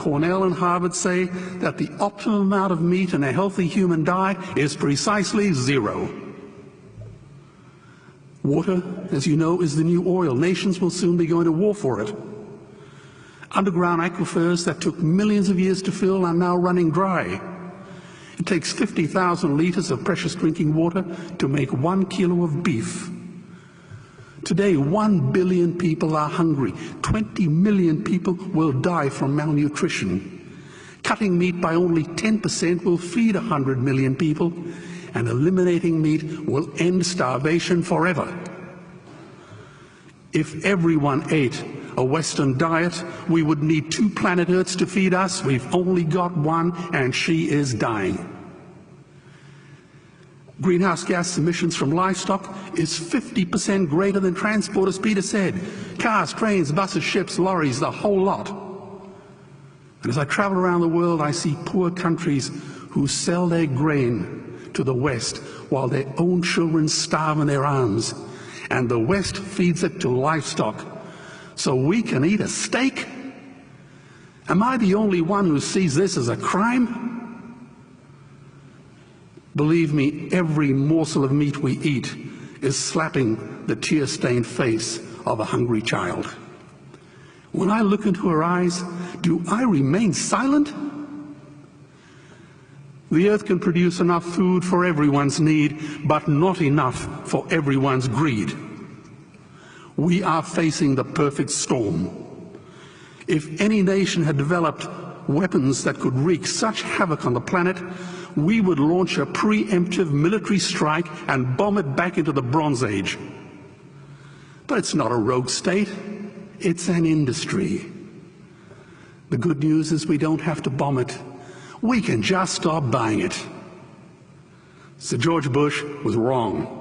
Cornell and Harvard say that the optimum amount of meat in a healthy human diet is precisely 0. Water, as you know, is the new oil. Nations will soon be going to war for it. Underground aquifers that took millions of years to fill are now running dry. It takes 50,000 liters of precious drinking water to make 1 kilo of beef. Today, 1 billion people are hungry. 20 million people will die from malnutrition. Cutting meat by only 10% will feed 100 million people, and eliminating meat will end starvation forever. If everyone ate a Western diet, we would need 2 planet Earths to feed us. We've only got one, and she is dying. Greenhouse gas emissions from livestock is 50% greater than transport, as Peter said. Cars, trains, buses, ships, lorries, the whole lot. And as I travel around the world, I see poor countries who sell their grain to the West while their own children starve in their arms. And the West feeds it to livestock so we can eat a steak? Am I the only one who sees this as a crime? Believe me, every morsel of meat we eat is slapping the tear-stained face of a hungry child. When I look into her eyes, do I remain silent? The earth can produce enough food for everyone's need, but not enough for everyone's greed. We are facing the perfect storm. If any nation had developed weapons that could wreak such havoc on the planet, we would launch a preemptive military strike and bomb it back into the Bronze Age. But it's not a rogue state, it's an industry. The good news is we don't have to bomb it. We can just stop buying it. Sir George Bush was wrong.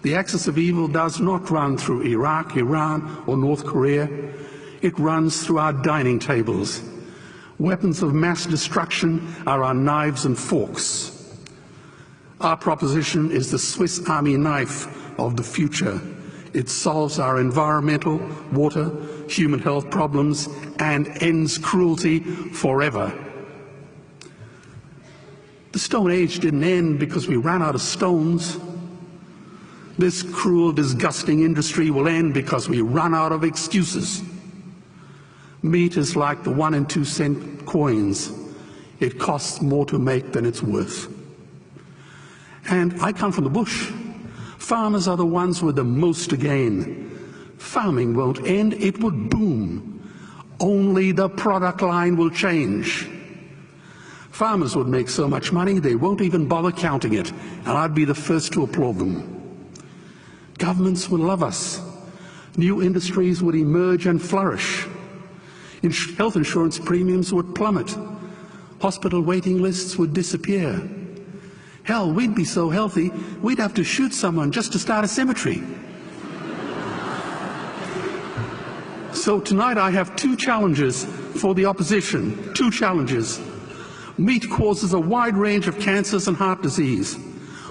The axis of evil does not run through Iraq, Iran, or North Korea. It runs through our dining tables. Weapons of mass destruction are our knives and forks. Our proposition is the Swiss Army knife of the future. It solves our environmental, water, human health problems and ends cruelty forever. The Stone Age didn't end because we ran out of stones. This cruel, disgusting industry will end because we run out of excuses. Meat is like the 1 and 2 cent coins. It costs more to make than it's worth. And I come from the bush. Farmers are the ones with the most to gain. Farming won't end, it would boom. Only the product line will change. Farmers would make so much money they won't even bother counting it, and I'd be the first to applaud them. Governments would love us. New industries would emerge and flourish. Health insurance premiums would plummet. Hospital waiting lists would disappear. Hell, we'd be so healthy, we'd have to shoot someone just to start a cemetery. So tonight I have 2 challenges for the opposition. 2 challenges. Meat causes a wide range of cancers and heart disease.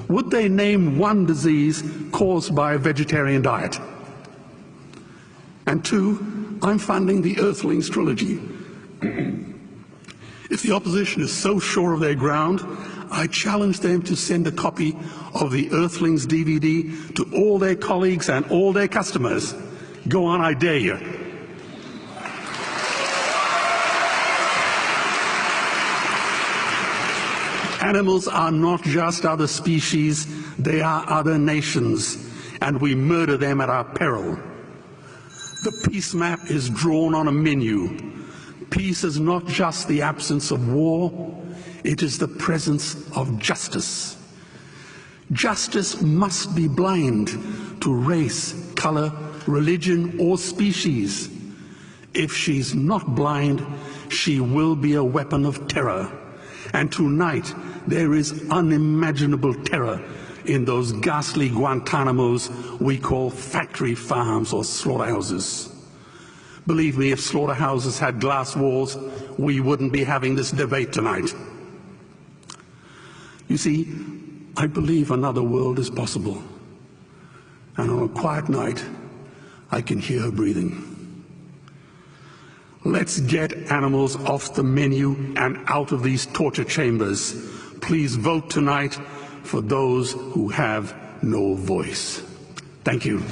Would they name one disease caused by a vegetarian diet? And 2, I'm funding the Earthlings trilogy. If the opposition is so sure of their ground, I challenge them to send a copy of the Earthlings DVD to all their colleagues and all their customers. Go on, I dare you. Animals are not just other species, they are other nations, and we murder them at our peril. The peace map is drawn on a menu. Peace is not just the absence of war, it is the presence of justice. Justice must be blind to race, color, religion, or species. If she's not blind, she will be a weapon of terror. And tonight, there is unimaginable terror in those ghastly Guantanamos we call factory farms or slaughterhouses. Believe me, if slaughterhouses had glass walls, we wouldn't be having this debate tonight. You see, I believe another world is possible. And on a quiet night, I can hear her breathing. Let's get animals off the menu and out of these torture chambers. Please vote tonight for those who have no voice. Thank you.